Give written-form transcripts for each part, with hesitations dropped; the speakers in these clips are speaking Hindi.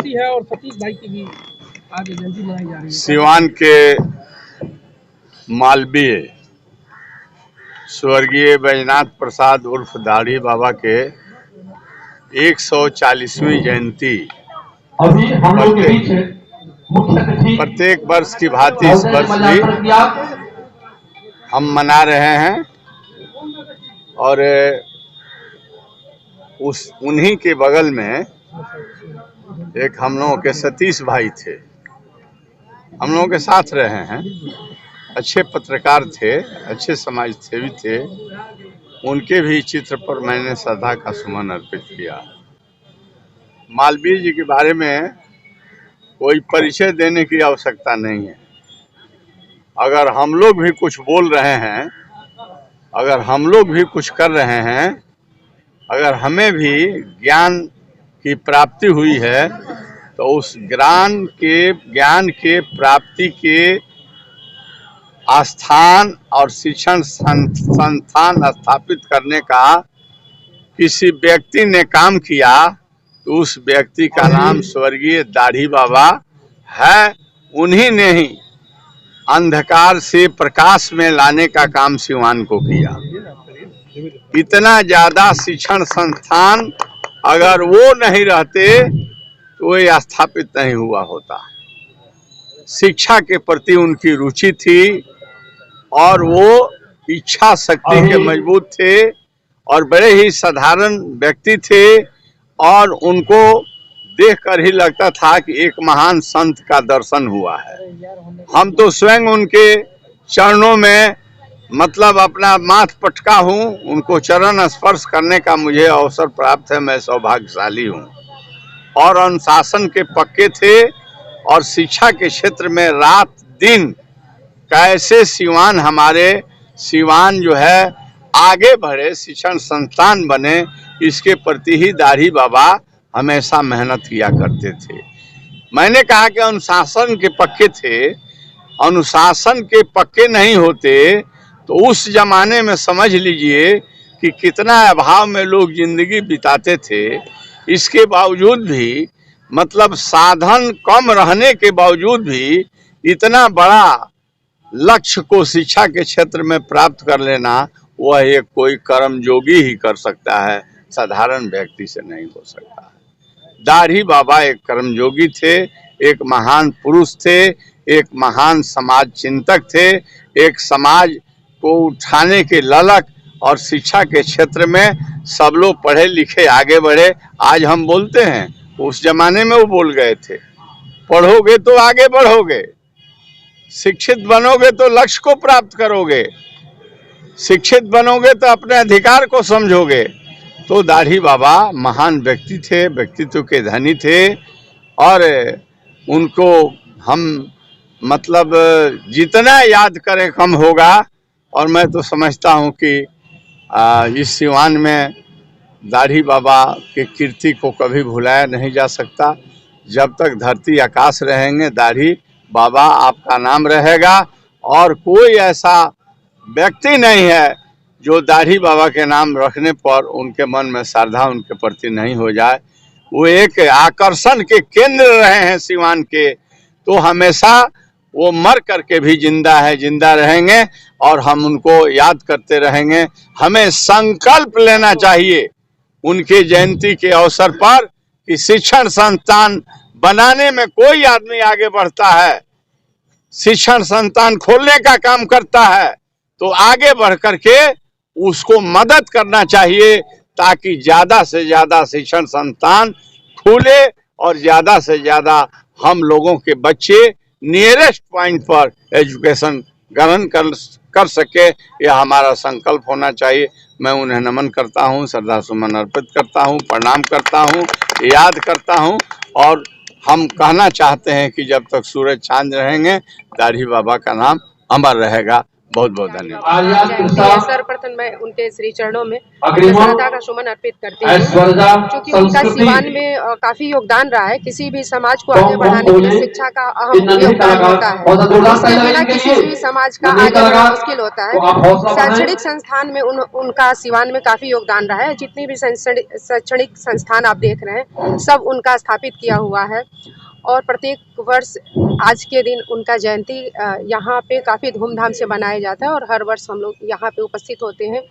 जयंती है और सतीश भाई की भी आज जयंती मनाई जा रही है। सिवान के मालवीय स्वर्गीय बैजनाथ प्रसाद उर्फ दाढ़ी बाबा के 140वीं जयंती अभी हम लोग के बीच प्रत्येक वर्ष की भांति इस वर्ष भी हम मना रहे हैं। और उन्हीं के बगल में एक हम लोगों के सतीश भाई थे, हम लोगों के साथ रहे हैं, अच्छे पत्रकार थे, अच्छे समाज सेवी थे। उनके भी चित्र पर मैंने श्रद्धा का सुमन अर्पित किया। मालवीय जी के बारे में कोई परिचय देने की आवश्यकता नहीं है। अगर हम लोग भी कुछ बोल रहे हैं, अगर हम लोग भी कुछ कर रहे हैं, अगर हमें भी ज्ञान की प्राप्ति हुई है, तो उस ज्ञान के प्राप्ति के आस्थान और शिक्षण संस्थान स्थापित करने का किसी व्यक्ति ने काम किया तो उस व्यक्ति का नाम स्वर्गीय दाढ़ी बाबा है। उन्हीं ने ही अंधकार से प्रकाश में लाने का काम सिवान को किया। इतना ज्यादा शिक्षण संस्थान अगर वो नहीं रहते तो ये स्थापित नहीं हुआ होता। शिक्षा के प्रति उनकी रुचि थी और वो इच्छा शक्ति के मजबूत थे और बड़े ही साधारण व्यक्ति थे। और उनको देखकर ही लगता था कि एक महान संत का दर्शन हुआ है। हम तो स्वयं उनके चरणों में मतलब अपना माथ पटका हूँ, उनको चरण स्पर्श करने का मुझे अवसर प्राप्त है। मैं सौभाग्यशाली हूँ। और अनुशासन के पक्के थे और शिक्षा के क्षेत्र में रात दिन कैसे सिवान जो है आगे बढ़े, शिक्षण संस्थान बने, इसके प्रति ही दाढ़ी बाबा हमेशा मेहनत किया करते थे। मैंने कहा कि अनुशासन के पक्के थे। अनुशासन के पक्के नहीं होते तो उस जमाने में समझ लीजिए कि कितना अभाव में लोग जिंदगी बिताते थे। इसके बावजूद भी मतलब साधन कम रहने के बावजूद भी इतना बड़ा लक्ष्य को शिक्षा के क्षेत्र में प्राप्त कर लेना, वह एक कोई कर्मयोगी ही कर सकता है, साधारण व्यक्ति से नहीं हो सकता है। दाढ़ी बाबा एक कर्मयोगी थे, एक महान पुरुष थे, एक महान समाज चिंतक थे, एक समाज को उठाने के ललक और शिक्षा के क्षेत्र में सब लोग पढ़े लिखे आगे बढ़े। आज हम बोलते हैं, उस जमाने में वो बोल गए थे, पढ़ोगे तो आगे बढ़ोगे, शिक्षित बनोगे तो लक्ष्य को प्राप्त करोगे, शिक्षित बनोगे तो अपने अधिकार को समझोगे। तो दाढ़ी बाबा महान व्यक्ति थे, व्यक्तित्व के धनी थे। और उनको हम मतलब जितना याद करें कम होगा। और मैं तो समझता हूँ कि इस सिवान में दाढ़ी बाबा के कीर्ति को कभी भुलाया नहीं जा सकता। जब तक धरती आकाश रहेंगे, दाढ़ी बाबा आपका नाम रहेगा। और कोई ऐसा व्यक्ति नहीं है जो दाढ़ी बाबा के नाम रखने पर उनके मन में श्रद्धा उनके प्रति नहीं हो जाए। वो एक आकर्षण के केंद्र रहे हैं सिवान के, तो हमेशा वो मर करके भी जिंदा है, जिंदा रहेंगे और हम उनको याद करते रहेंगे। हमें संकल्प लेना चाहिए उनके जयंती के अवसर पर कि शिक्षण संस्थान बनाने में कोई आदमी आगे बढ़ता है, शिक्षण संस्थान खोलने का काम करता है, तो आगे बढ़ करके उसको मदद करना चाहिए ताकि ज़्यादा से ज़्यादा शिक्षण संस्थान खुले और ज़्यादा से ज़्यादा हम लोगों के बच्चे नियरेस्ट पॉइंट पर एजुकेशन ग्रहण कर सके। यह हमारा संकल्प होना चाहिए। मैं उन्हें नमन करता हूँ, श्रद्धा सुमन अर्पित करता हूँ, प्रणाम करता हूँ, याद करता हूँ। और हम कहना चाहते हैं कि जब तक सूरज चांद रहेंगे, दाढ़ी बाबा का नाम अमर रहेगा। बहुत बहुत धन्यवाद। आर्या जयंती है। प्रसाद सर्वप्रथम मैं उनके श्री चरणों में अग्रिम श्रद्धा का सुमन अर्पित करती हूँ, ऐश्वर्या क्योंकि उनका संस्कृति सिवान में काफी योगदान रहा है। किसी भी समाज को आगे कौन बढ़ाने के लिए बोले शिक्षा का कि अहम नन्ही योगदान कलाकार होता है। बहुत जोरदार इसके तालियां बिना बजाएंगे किसी ये। भी समाज का नन्ही आगे बढ़ना कलाकार मुश्किल होता को आप हौसला है। बढ़ाएं। शैक्षणिक संस्थान में उनका सिवान में काफी योगदान रहा है। जितनी भी शैक्षणिक संस्थान आप देख रहे हैं, सब उनका स्थापित किया हुआ है। और प्रत्येक वर्ष आज के दिन उनका जयंती यहाँ पे काफ़ी धूमधाम से मनाया जाता है और हर वर्ष हम लोग यहाँ पे उपस्थित होते हैं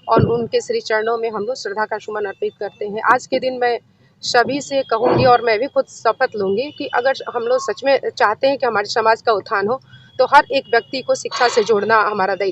और उनके श्री चरणों में हम लोग श्रद्धा का सुमन अर्पित करते हैं। आज के दिन मैं सभी से कहूँगी और मैं भी खुद शपथ लूँगी कि अगर हम लोग सच में चाहते हैं कि हमारे समाज का उत्थान हो, तो हर एक व्यक्ति को शिक्षा से जोड़ना हमारा दायित्व